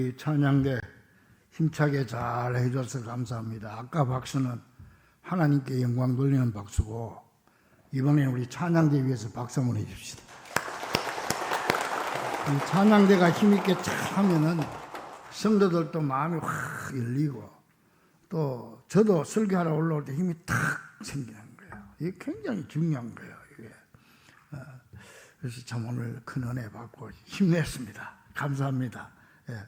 우리 찬양대 힘차게 잘 해줘서 감사합니다. 아까 박수는 하나님께 영광 돌리는 박수고, 이번에는 우리 찬양대 위해서 박수 한번 해줍시다. 이 찬양대가 힘있게 잘 하면은 성도들도 마음이 확 열리고, 또 저도 설교하러 올라올 때 힘이 탁 생기는 거예요. 이게 굉장히 중요한 거예요. 이게. 그래서 참 오늘 큰 은혜 받고 힘냈습니다. 감사합니다. 예.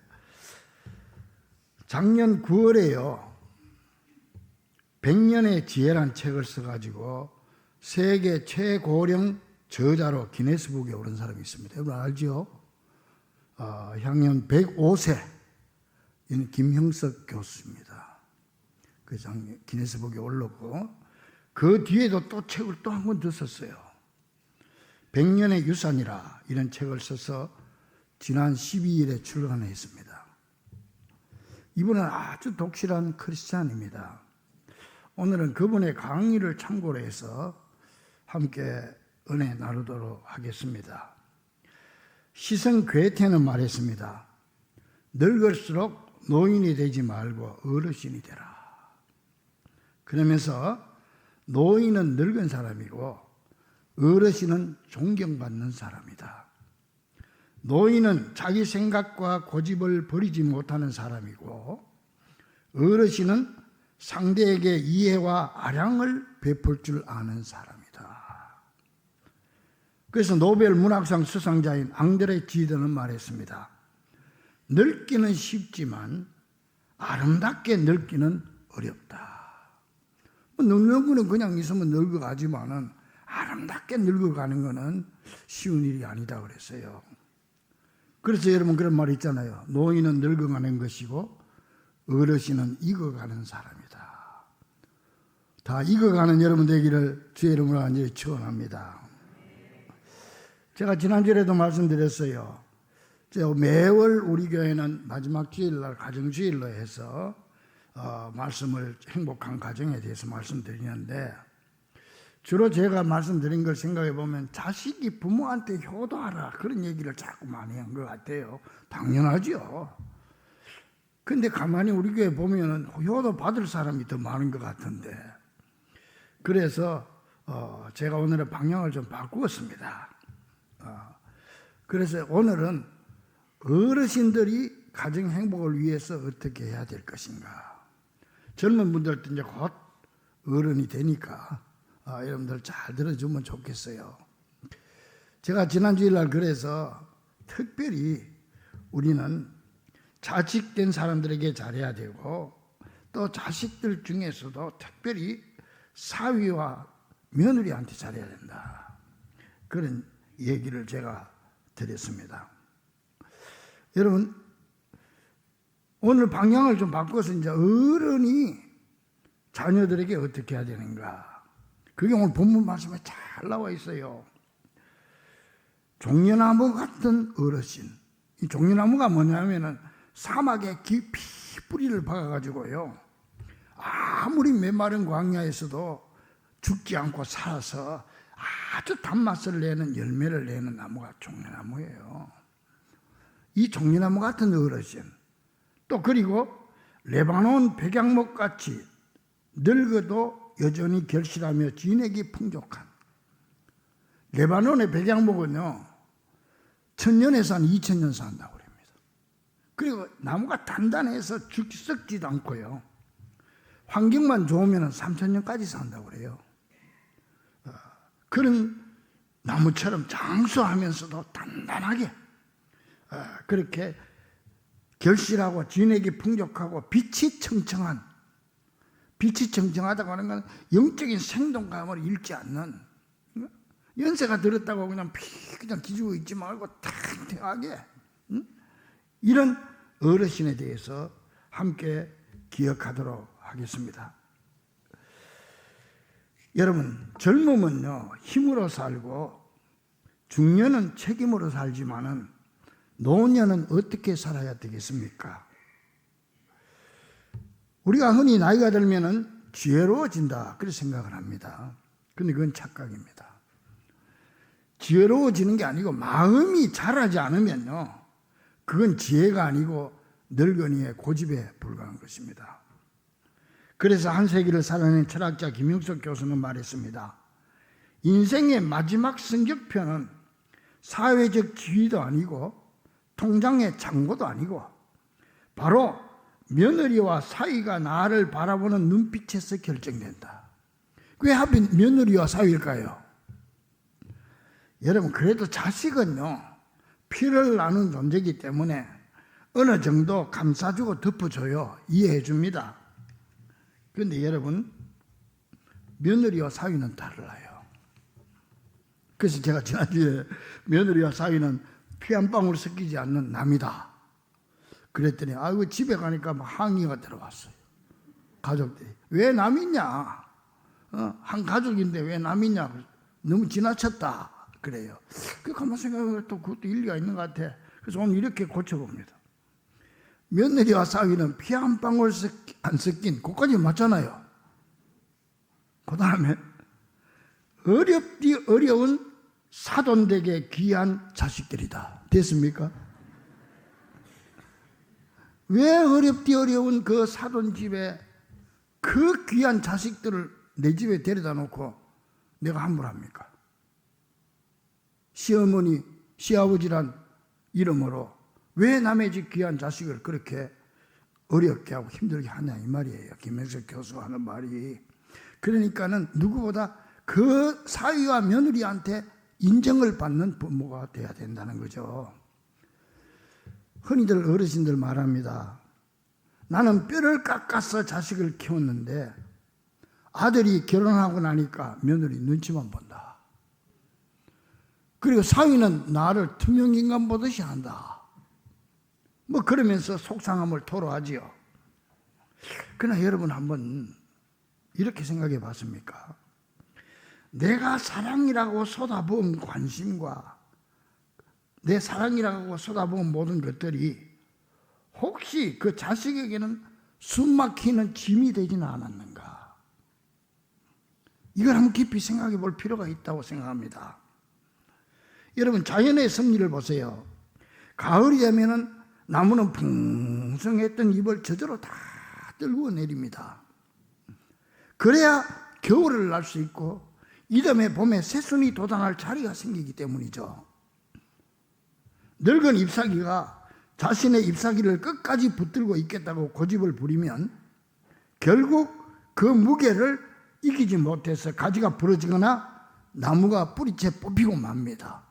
작년 9월에요 100년의 지혜란 책을 써가지고 세계 최고령 저자로 기네스북에 오른 사람이 있습니다. 여러분 알죠? 향년 105세 김형석 교수입니다. 그 기네스북에 올랐고, 그 뒤에도 또 책을 또 한 권 더 썼어요. 100년의 유산이라 이런 책을 써서 지난 12일에 출간했습니다. 이분은 아주 독실한 크리스찬입니다. 오늘은 그분의 강의를 참고로 해서 함께 은혜 나누도록 하겠습니다. 시성 괴테는 말했습니다. 늙을수록 노인이 되지 말고 어르신이 되라. 그러면서 노인은 늙은 사람이고 어르신은 존경받는 사람이다. 노인은 자기 생각과 고집을 버리지 못하는 사람이고, 어르신은 상대에게 이해와 아량을 베풀 줄 아는 사람이다. 그래서 노벨 문학상 수상자인 앙드레 지드는 말했습니다. 늙기는 쉽지만 아름답게 늙기는 어렵다. 늙는 거는 그냥 있으면 늙어가지만은 아름답게 늙어가는 거는 쉬운 일이 아니다 그랬어요. 그래서 여러분 그런 말이 있잖아요. 노인은 늙어가는 것이고 어르신은 익어가는 사람이다. 다 익어가는 여러분 되기를 주의 이름으로 간절히 축원합니다. 제가 지난주에도 말씀드렸어요. 매월 우리 교회는 마지막 주일날 가정주일로 해서 말씀을 행복한 가정에 대해서 말씀드리는데, 주로 제가 말씀드린 걸 생각해 보면 자식이 부모한테 효도하라 그런 얘기를 자꾸 많이 한 것 같아요. 당연하죠. 근데 가만히 우리 교회 보면은 효도 받을 사람이 더 많은 것 같은데, 그래서 제가 오늘은 방향을 좀 바꾸었습니다. 그래서 오늘은 어르신들이 가정 행복을 위해서 어떻게 해야 될 것인가. 젊은 분들도 이제 곧 어른이 되니까 여러분들 잘 들어주면 좋겠어요. 제가 지난 주일날 그래서 특별히 우리는 자식된 사람들에게 잘해야 되고, 또 자식들 중에서도 특별히 사위와 며느리한테 잘해야 된다, 그런 얘기를 제가 드렸습니다. 여러분 오늘 방향을 좀 바꿔서 이제 어른이 자녀들에게 어떻게 해야 되는가, 그게 오늘 본문 말씀에 잘 나와 있어요. 종려나무 같은 어르신. 이 종려나무가 뭐냐면은 사막에 깊이 뿌리를 박아가지고요, 아무리 메마른 광야에서도 죽지 않고 살아서 아주 단맛을 내는 열매를 내는 나무가 종려나무예요. 이 종려나무 같은 어르신, 또 그리고 레바논 백양목 같이 늙어도 여전히 결실하며 진액이 풍족한 레바논의 백양목은요 1000년에서 한 2000년 산다고 합니다. 그리고 나무가 단단해서 썩지도 않고요, 환경만 좋으면 3000년까지 산다고 그래요. 그런 나무처럼 장수하면서도 단단하게 그렇게 결실하고 진액이 풍족하고 빛이 청청하다고 하는 건 영적인 생동감을 잃지 않는, 연세가 들었다고 그냥 기죽어 있지 말고 탱탱하게, 이런 어르신에 대해서 함께 기억하도록 하겠습니다. 여러분 젊음은요 힘으로 살고 중년은 책임으로 살지만은 노년은 어떻게 살아야 되겠습니까? 우리가 흔히 나이가 들면은 지혜로워진다 그렇게 생각을 합니다. 그런데 그건 착각입니다. 지혜로워지는 게 아니고 마음이 자라지 않으면요 그건 지혜가 아니고 늙은이의 고집에 불과한 것입니다. 그래서 한 세기를 살아낸 철학자 김용석 교수는 말했습니다. 인생의 마지막 성적표는 사회적 지위도 아니고 통장의 잔고도 아니고 바로 며느리와 사위가 나를 바라보는 눈빛에서 결정된다. 왜 하필 며느리와 사위일까요? 여러분, 그래도 자식은요, 피를 나눈 존재이기 때문에 어느 정도 감싸주고 덮어줘요. 이해해줍니다. 그런데 여러분, 며느리와 사위는 달라요. 그래서 제가 지난주에 며느리와 사위는 피 한 방울 섞이지 않는 남이다 그랬더니 아이고, 집에 가니까 막 항의가 들어왔어요. 가족들이 왜 남이냐, 한 가족인데 왜 남이냐, 너무 지나쳤다 그래요. 그 가만 생각하면 또 그것도 일리가 있는 것 같아. 그래서 오늘 이렇게 고쳐봅니다. 며느리와 사위는 피 한 방울 안 섞인, 그까지 맞잖아요. 그 다음에 어렵디 어려운 사돈되게 귀한 자식들이다. 됐습니까? 왜 어렵디 어려운 그 사돈 집에 그 귀한 자식들을 내 집에 데려다 놓고 내가 함부로 합니까? 시어머니, 시아버지란 이름으로 왜 남의 집 귀한 자식을 그렇게 어렵게 하고 힘들게 하냐, 이 말이에요. 김영석 교수가 하는 말이. 그러니까는 누구보다 그 사위와 며느리한테 인정을 받는 부모가 돼야 된다는 거죠. 흔히들 어르신들 말합니다. 나는 뼈를 깎아서 자식을 키웠는데 아들이 결혼하고 나니까 며느리 눈치만 본다. 그리고 사위는 나를 투명인간 보듯이 한다. 뭐 그러면서 속상함을 토로하지요. 그러나 여러분, 한번 이렇게 생각해 봤습니까? 내가 사랑이라고 쏟아부은 관심과 내 사랑이라고 쏟아부은 모든 것들이 혹시 그 자식에게는 숨막히는 짐이 되지는 않았는가? 이걸 한번 깊이 생각해 볼 필요가 있다고 생각합니다. 여러분, 자연의 섭리를 보세요. 가을이 되면은 나무는 풍성했던 잎을 저절로 다 떨구어 내립니다. 그래야 겨울을 날 수 있고 이듬해 봄에 새순이 돋아날 자리가 생기기 때문이죠. 늙은 잎사귀가 자신의 잎사귀를 끝까지 붙들고 있겠다고 고집을 부리면 결국 그 무게를 이기지 못해서 가지가 부러지거나 나무가 뿌리채 뽑히고 맙니다.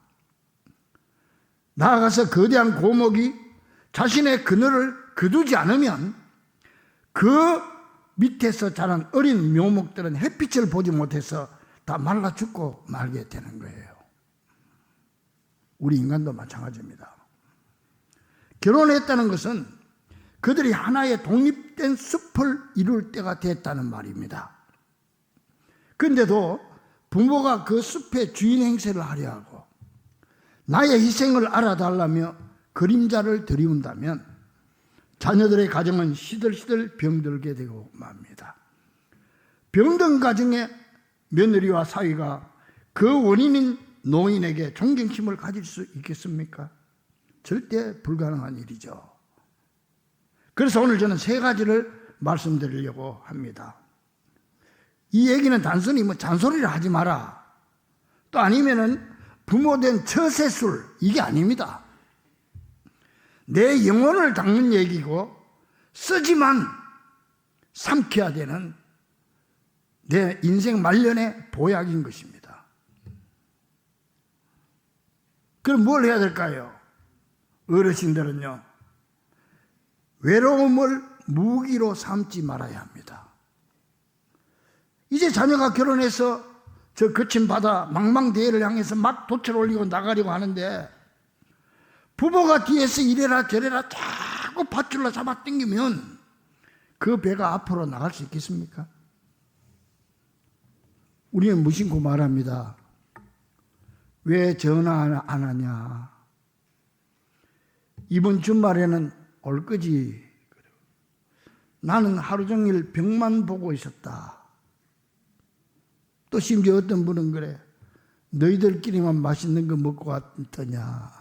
나아가서 거대한 고목이 자신의 그늘을 거두지 않으면 그 밑에서 자란 어린 묘목들은 햇빛을 보지 못해서 다 말라 죽고 말게 되는 거예요. 우리 인간도 마찬가지입니다. 결혼했다는 것은 그들이 하나의 독립된 숲을 이룰 때가 됐다는 말입니다. 그런데도 부모가 그 숲의 주인 행세를 하려 하고 나의 희생을 알아달라며 그림자를 들이운다면 자녀들의 가정은 시들시들 병들게 되고 맙니다. 병든 가정에 며느리와 사위가 그 원인인 노인에게 존경심을 가질 수 있겠습니까? 절대 불가능한 일이죠. 그래서 오늘 저는 세 가지를 말씀드리려고 합니다. 이 얘기는 단순히 뭐 잔소리를 하지 마라, 또 아니면은 부모된 처세술, 이게 아닙니다. 내 영혼을 닦는 얘기고 쓰지만 삼켜야 되는 내 인생 말년의 보약인 것입니다. 그럼 뭘 해야 될까요? 어르신들은요, 외로움을 무기로 삼지 말아야 합니다. 이제 자녀가 결혼해서 저 거친 바다 망망대해를 향해서 막 돛을 올리고 나가려고 하는데 부모가 뒤에서 이래라 저래라 자꾸 밧줄로 잡아 당기면 그 배가 앞으로 나갈 수 있겠습니까? 우리는 무심코 말합니다. 왜 전화 안 하냐? 이번 주말에는 올 거지. 나는 하루 종일 벽만 보고 있었다. 또 심지어 어떤 분은 그래. 너희들끼리만 맛있는 거 먹고 왔더냐.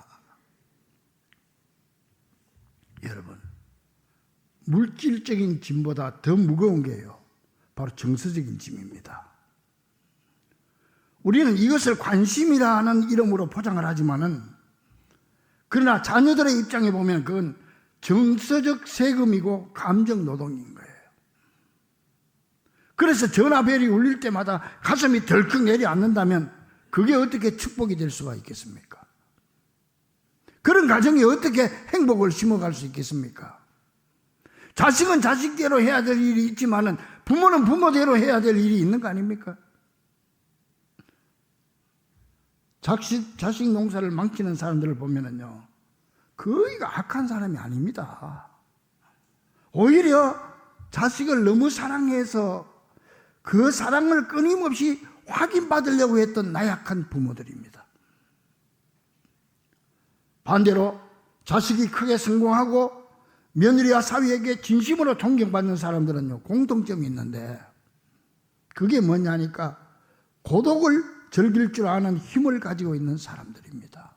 여러분, 물질적인 짐보다 더 무거운 게요, 바로 정서적인 짐입니다. 우리는 이것을 관심이라는 이름으로 포장을 하지만은, 그러나 자녀들의 입장에 보면 그건 정서적 세금이고 감정 노동인 거예요. 그래서 전화벨이 울릴 때마다 가슴이 덜컥 내려앉는다면 그게 어떻게 축복이 될 수가 있겠습니까? 그런 가정에 어떻게 행복을 심어갈 수 있겠습니까? 자식은 자식대로 해야 될 일이 있지만은 부모는 부모대로 해야 될 일이 있는 거 아닙니까? 자식 농사를 망치는 사람들을 보면은요, 거의가 악한 사람이 아닙니다. 오히려 자식을 너무 사랑해서 그 사랑을 끊임없이 확인받으려고 했던 나약한 부모들입니다. 반대로 자식이 크게 성공하고 며느리와 사위에게 진심으로 존경받는 사람들은요, 공통점이 있는데, 그게 뭐냐니까 고독을 즐길 줄 아는 힘을 가지고 있는 사람들입니다.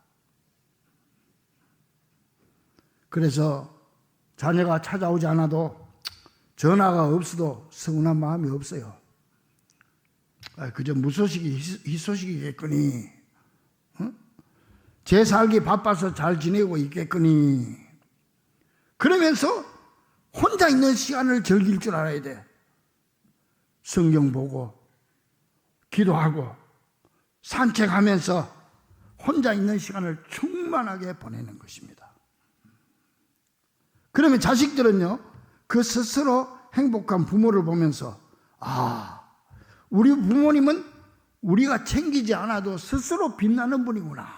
그래서 자녀가 찾아오지 않아도, 전화가 없어도 서운한 마음이 없어요. 그저 무소식이 희소식이겠거니, 제 살기 바빠서 잘 지내고 있겠거니, 그러면서 혼자 있는 시간을 즐길 줄 알아야 돼. 성경 보고 기도하고 산책하면서 혼자 있는 시간을 충만하게 보내는 것입니다. 그러면 자식들은요, 그 스스로 행복한 부모를 보면서, 우리 부모님은 우리가 챙기지 않아도 스스로 빛나는 분이구나,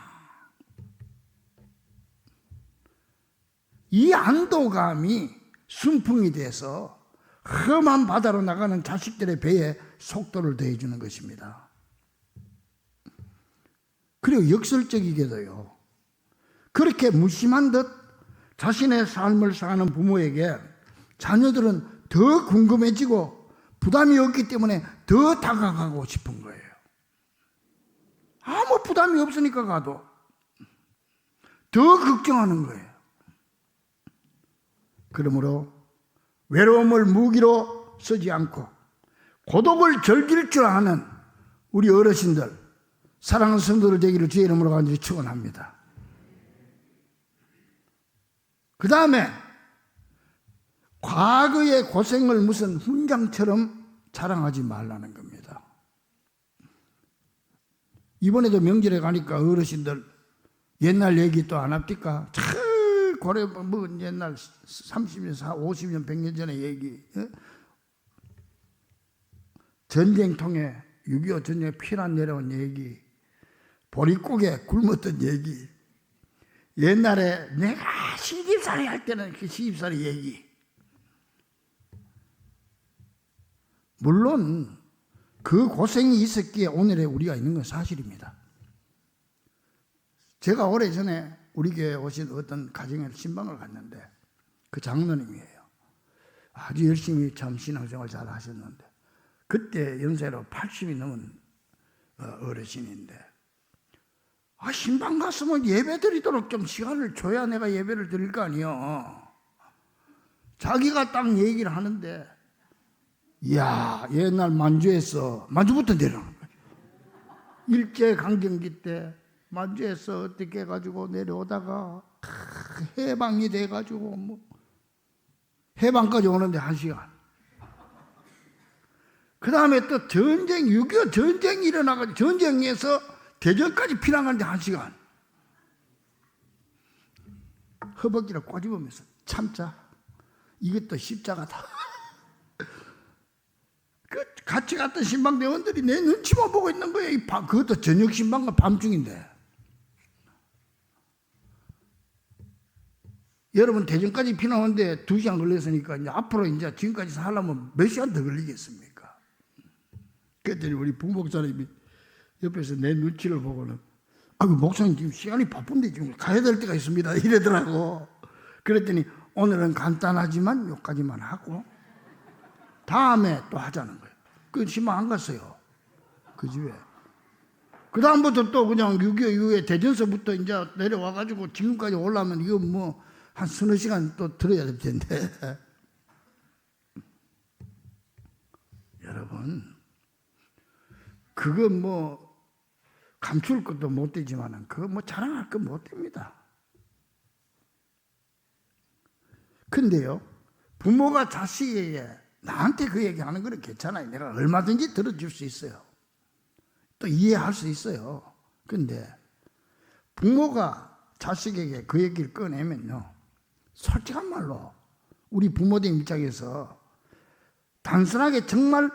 이 안도감이 순풍이 돼서 험한 바다로 나가는 자식들의 배에 속도를 더해주는 것입니다. 그리고 역설적이게도요, 그렇게 무심한 듯 자신의 삶을 사는 부모에게 자녀들은 더 궁금해지고 부담이 없기 때문에 더 다가가고 싶은 거예요. 아무 부담이 없으니까 가도 더 걱정하는 거예요. 그러므로 외로움을 무기로 쓰지 않고 고독을 즐길 줄 아는 우리 어르신들, 사랑하는 성도들 되기를 주의 이름으로 간절히 축원합니다. 그 다음에 과거의 고생을 무슨 훈장처럼 자랑하지 말라는 겁니다. 이번에도 명절에 가니까 어르신들 옛날 얘기 또 안 합니까? 고래 먹은 옛날 30년, 50년, 100년 전의 얘기, 전쟁통에 6.25 전쟁에 피난 내려온 얘기, 보릿고개 굶었던 얘기, 옛날에 내가 시집살이 할 때는 그 시집살이 얘기. 물론 그 고생이 있었기에 오늘의 우리가 있는 건 사실입니다. 제가 오래전에 우리 교회에 오신 어떤 가정에 신방을 갔는데, 그 장로님이에요. 아주 열심히 참 신앙생활 잘 하셨는데, 그때 연세로 80이 넘은 어르신인데, 신방 갔으면 예배 드리도록 좀 시간을 줘야 내가 예배를 드릴 거 아니요. 자기가 딱 얘기를 하는데, 이야, 옛날 만주에서, 만주부터 내려오는 거예요. 일제강점기 때 만주에서 어떻게 해가지고 내려오다가 해방이 돼가지고 해방까지 오는데 1시간. 그 다음에 또 전쟁, 6.25 전쟁이 일어나가지고 전쟁에서 대전까지 피난하는데 1시간. 허벅지를 꼬집으면서 참자. 이것도 십자가다. 같이 갔던 신방대원들이 내 눈치만 보고 있는 거예요. 그것도 저녁 신방과 밤중인데. 여러분, 대전까지 피나오는데 2시간 걸렸으니까 이제 앞으로 이제 지금까지 살려면 몇 시간 더 걸리겠습니까? 그랬더니 우리 부목사님이 옆에서 내 눈치를 보고는, 목사님 지금 시간이 바쁜데 지금 가야 될 때가 있습니다, 이러더라고. 그랬더니 오늘은 간단하지만 여기까지만 하고 다음에 또 하자는 거예요. 그 신방 안 갔어요, 그 집에. 그 다음부터 또 그냥 6.25 이후에 대전서부터 이제 내려와가지고 지금까지 올라오면 이거 한 서너 시간 또 들어야 될 텐데. 여러분, 그거 뭐 감출 것도 못 되지만은 그거 뭐 자랑할 것 못 됩니다. 근데요, 부모가 자식에게 나한테 그 얘기하는 거는 괜찮아요. 내가 얼마든지 들어줄 수 있어요. 또 이해할 수 있어요. 근데 부모가 자식에게 그 얘기를 꺼내면요, 솔직한 말로 우리 부모님 입장에서 단순하게 정말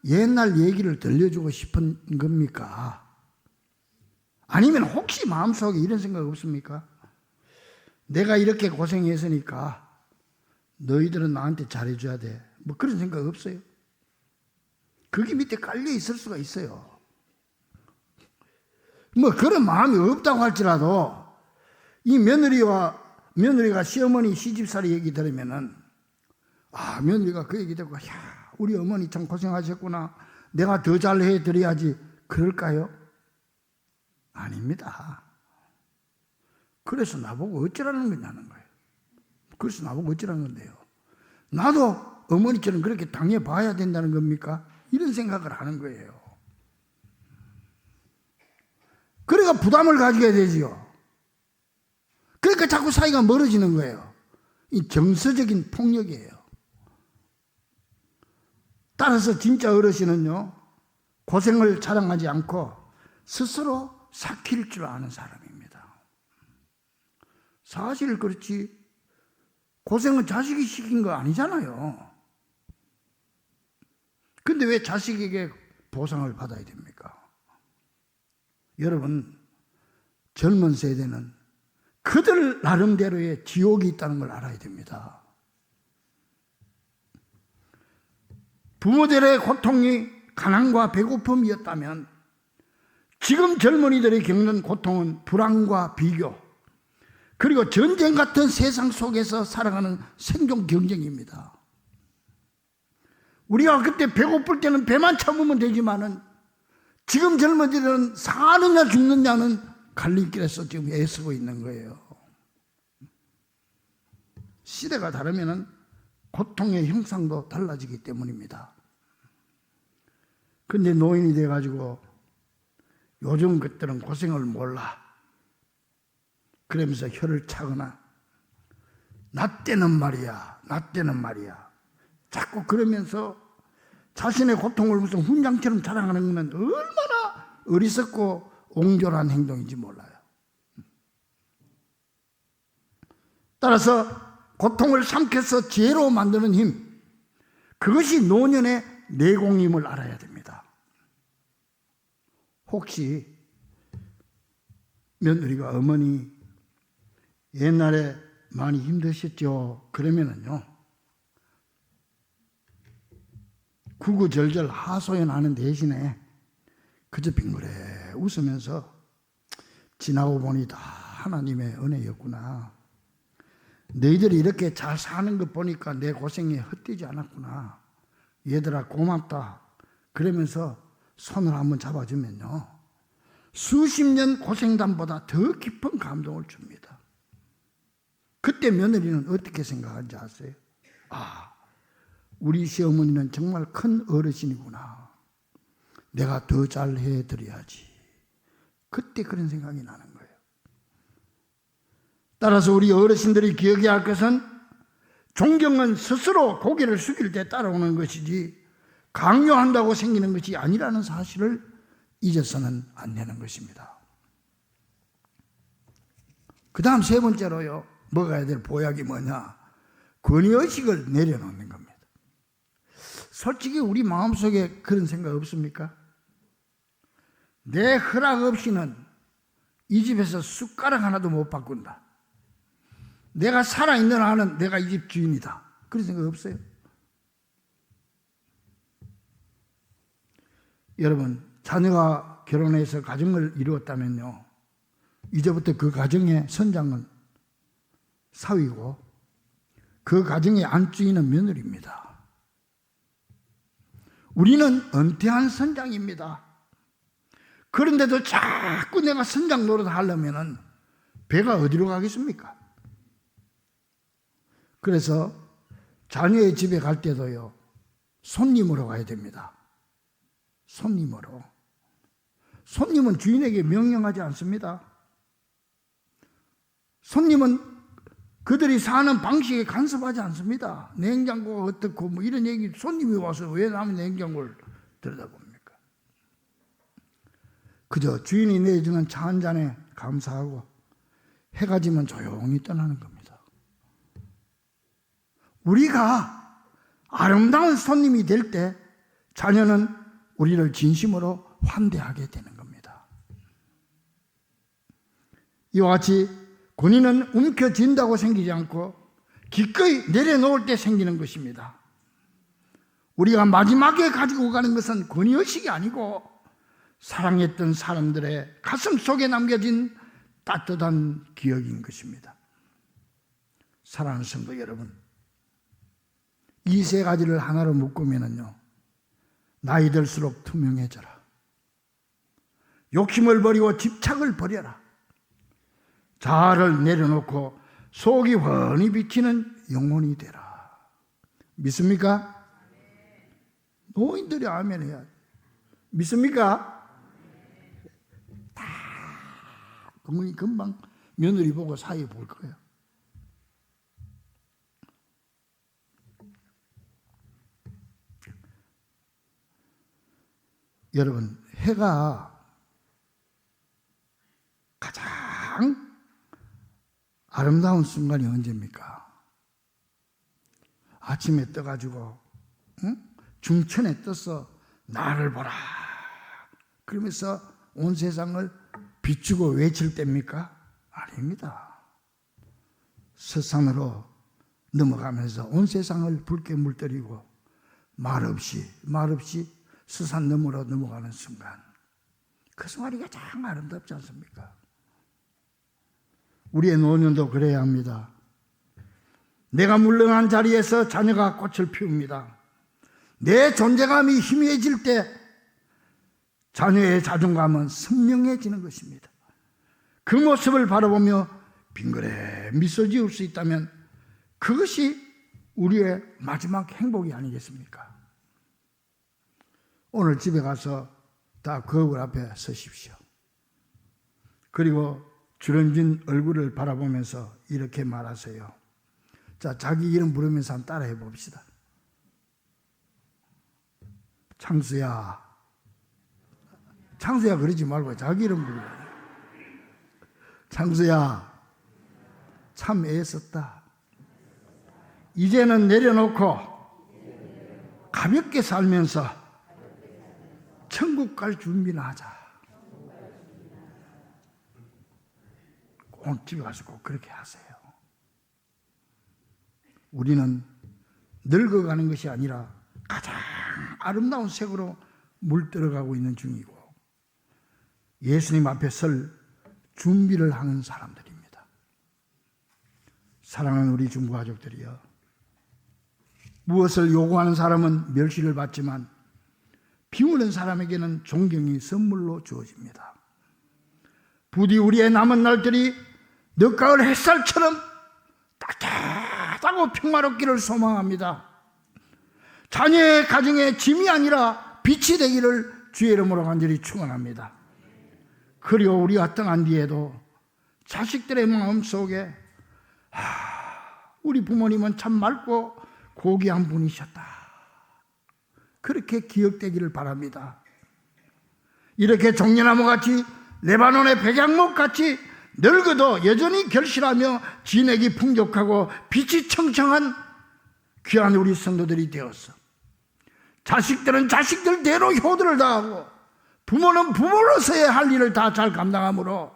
옛날 얘기를 들려주고 싶은 겁니까? 아니면 혹시 마음속에 이런 생각 없습니까? 내가 이렇게 고생했으니까 너희들은 나한테 잘해줘야 돼. 뭐 그런 생각 없어요? 거기 밑에 깔려 있을 수가 있어요. 뭐 그런 마음이 없다고 할지라도 이 며느리가 시어머니 시집살이 얘기 들으면은, 아, 며느리가 그 얘기 듣고, 야, 우리 어머니 참 고생하셨구나, 내가 더 잘해 드려야지, 그럴까요? 아닙니다. 그래서 나보고 어쩌라는 거냐는 거예요. 그래서 나보고 어쩌라는 건데요, 나도 어머니처럼 그렇게 당해봐야 된다는 겁니까? 이런 생각을 하는 거예요. 그러니까 부담을 가지게 되지요. 그러니까 자꾸 사이가 멀어지는 거예요. 이 정서적인 폭력이에요. 따라서 진짜 어르신은요, 고생을 자랑하지 않고 스스로 삭힐 줄 아는 사람입니다. 사실 그렇지, 고생은 자식이 시킨 거 아니잖아요. 근데 왜 자식에게 보상을 받아야 됩니까? 여러분, 젊은 세대는 그들 나름대로의 지옥이 있다는 걸 알아야 됩니다. 부모들의 고통이 가난과 배고픔이었다면 지금 젊은이들이 겪는 고통은 불안과 비교, 그리고 전쟁 같은 세상 속에서 살아가는 생존 경쟁입니다. 우리가 그때 배고플 때는 배만 참으면 되지만은 지금 젊은이들은 사느냐 죽느냐는 갈림길에서 지금 애쓰고 있는 거예요. 시대가 다르면은 고통의 형상도 달라지기 때문입니다. 근데 노인이 돼가지고 요즘 것들은 고생을 몰라 그러면서 혀를 차거나, 나 때는 말이야, 나 때는 말이야, 자꾸 그러면서 자신의 고통을 무슨 훈장처럼 자랑하는 것은 얼마나 어리석고 옹졸한 행동인지 몰라요. 따라서 고통을 삼켜서 지혜로 만드는 힘, 그것이 노년의 내공임을 알아야 됩니다. 혹시 며느리가 어머니 옛날에 많이 힘드셨죠? 그러면은요, 구구절절 하소연하는 대신에 그저 빙그레 웃으면서 지나고 보니 다 하나님의 은혜였구나, 너희들이 이렇게 잘 사는 것 보니까 내 고생이 헛되지 않았구나, 얘들아 고맙다, 그러면서 손을 한번 잡아주면요, 수십 년 고생담보다 더 깊은 감동을 줍니다. 그때 며느리는 어떻게 생각하는지 아세요? 아, 우리 시어머니는 정말 큰 어르신이구나, 내가 더 잘해드려야지. 그때 그런 생각이 나는 거예요. 따라서 우리 어르신들이 기억해야 할 것은, 존경은 스스로 고개를 숙일 때 따라오는 것이지 강요한다고 생기는 것이 아니라는 사실을 잊어서는 안 되는 것입니다. 그 다음 세 번째로요, 먹어야 될 보약이 뭐냐? 권위의식을 내려놓는 겁니다. 솔직히 우리 마음속에 그런 생각 없습니까? 내 허락 없이는 이 집에서 숟가락 하나도 못 바꾼다. 내가 살아있는 한은 내가 이 집 주인이다. 그런 생각 없어요? 여러분, 자녀가 결혼해서 가정을 이루었다면요, 이제부터 그 가정의 선장은 사위고 그 가정의 안주인은 며느리입니다. 우리는 은퇴한 선장입니다. 그런데도 자꾸 내가 선장 노릇 하려면은 배가 어디로 가겠습니까? 그래서 자녀의 집에 갈 때도요, 손님으로 가야 됩니다. 손님으로. 손님은 주인에게 명령하지 않습니다. 손님은 그들이 사는 방식에 간섭하지 않습니다. 냉장고가 어떻고 뭐 이런 얘기, 손님이 와서 왜 남의 냉장고를 들여다봅니까? 그저 주인이 내주는 차 한 잔에 감사하고 해가 지면 조용히 떠나는 겁니다. 우리가 아름다운 손님이 될 때 자녀는 우리를 진심으로 환대하게 되는 겁니다. 이와 같이 권위는 움켜쥔다고 생기지 않고 기꺼이 내려놓을 때 생기는 것입니다. 우리가 마지막에 가지고 가는 것은 권위의식이 아니고 사랑했던 사람들의 가슴 속에 남겨진 따뜻한 기억인 것입니다. 사랑하는 성도 여러분, 이 세 가지를 하나로 묶으면요, 나이 들수록 투명해져라. 욕심을 버리고 집착을 버려라. 자아를 내려놓고 속이 훤히 비치는 영혼이 되라. 믿습니까? 노인들이 아멘 해야 돼. 믿습니까? 다 금방 며느리 보고 사이 볼 거예요. 여러분, 해가 가장 아름다운 순간이 언제입니까? 아침에 떠가지고 중천에 떠서 나를 보라 그러면서 온 세상을 비추고 외칠 때입니까? 아닙니다. 서산으로 넘어가면서 온 세상을 붉게 물들이고 말없이 서산 너머로 넘어가는 순간, 그 순간이 가장 아름답지 않습니까? 우리의 노년도 그래야 합니다. 내가 물러난 자리에서 자녀가 꽃을 피웁니다. 내 존재감이 희미해질 때 자녀의 자존감은 선명해지는 것입니다. 그 모습을 바라보며 빙그레 미소 지을 수 있다면 그것이 우리의 마지막 행복이 아니겠습니까? 오늘 집에 가서 다 거울 앞에 서십시오. 그리고 주름진 얼굴을 바라보면서 이렇게 말하세요. 자, 자기 이름 부르면서 한번 따라해 봅시다. 창수야. 창수야 그러지 말고 자기 이름 부르고. 창수야, 참 애썼다. 이제는 내려놓고 가볍게 살면서 천국 갈 준비나 하자. 꼭 집에 가서 꼭 그렇게 하세요. 우리는 늙어가는 것이 아니라 가장 아름다운 색으로 물들어가고 있는 중이고 예수님 앞에 설 준비를 하는 사람들입니다. 사랑하는 우리 중고 가족들이여, 무엇을 요구하는 사람은 멸시를 받지만 비우는 사람에게는 존경이 선물로 주어집니다. 부디 우리의 남은 날들이 늦가을 햇살처럼 따뜻하고 평화롭기를 소망합니다. 자녀의 가정에 짐이 아니라 빛이 되기를 주의 이름으로 간절히 축원합니다. 그리고 우리가 떠난 뒤에도 자식들의 마음속에 우리 부모님은 참 맑고 고귀한 분이셨다, 그렇게 기억되기를 바랍니다. 이렇게 종려나무같이 레바논의 백양목같이 늙어도 여전히 결실하며 진액이 풍족하고 빛이 청청한 귀한 우리 성도들이 되었어. 자식들은 자식들대로 효도를 다하고 부모는 부모로서의 할 일을 다 잘 감당하므로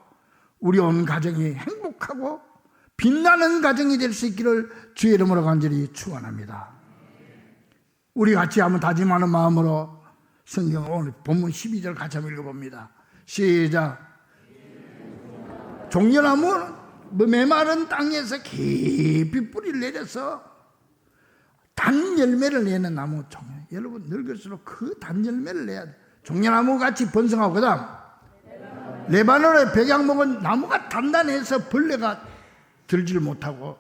우리 온 가정이 행복하고 빛나는 가정이 될 수 있기를 주의 이름으로 간절히 축원합니다. 우리 같이 한번 다짐하는 마음으로 성경 오늘 본문 12절 같이 한번 읽어봅니다. 시작. 종려나무는 메마른 땅에서 깊이 뿌리를 내려서 단 열매를 내는 나무 종려. 여러분, 늙을수록 그 단 열매를 내야 돼. 종려나무 같이 번성하고, 그 다음 레바논의 백양목은 나무가 단단해서 벌레가 들질 못하고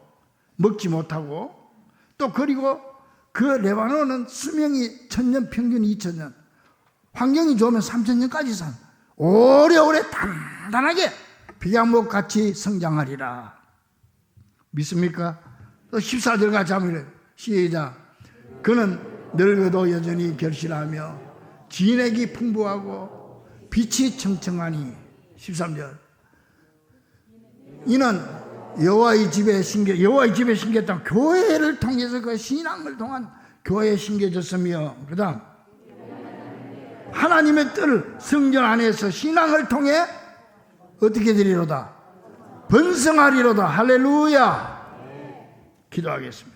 먹지 못하고, 또 그리고 그 레바논은 수명이 1000년, 평균 2000년. 환경이 좋으면 3000년까지 산 오래오래 단단하게 비양목같이 성장하리라. 믿습니까? 또 14절 같이 한번 시작. 그는 늙어도 여전히 결실하며 진액이 풍부하고 빛이 청청하니 13절. 이는 여호와의 집에 심겼던 교회를 통해서 그 신앙을 통한 교회에 심겨졌으며, 그 다음 하나님의 뜻을 성전 안에서 신앙을 통해 어떻게 되리로다? 번성하리로다. 할렐루야. 기도하겠습니다.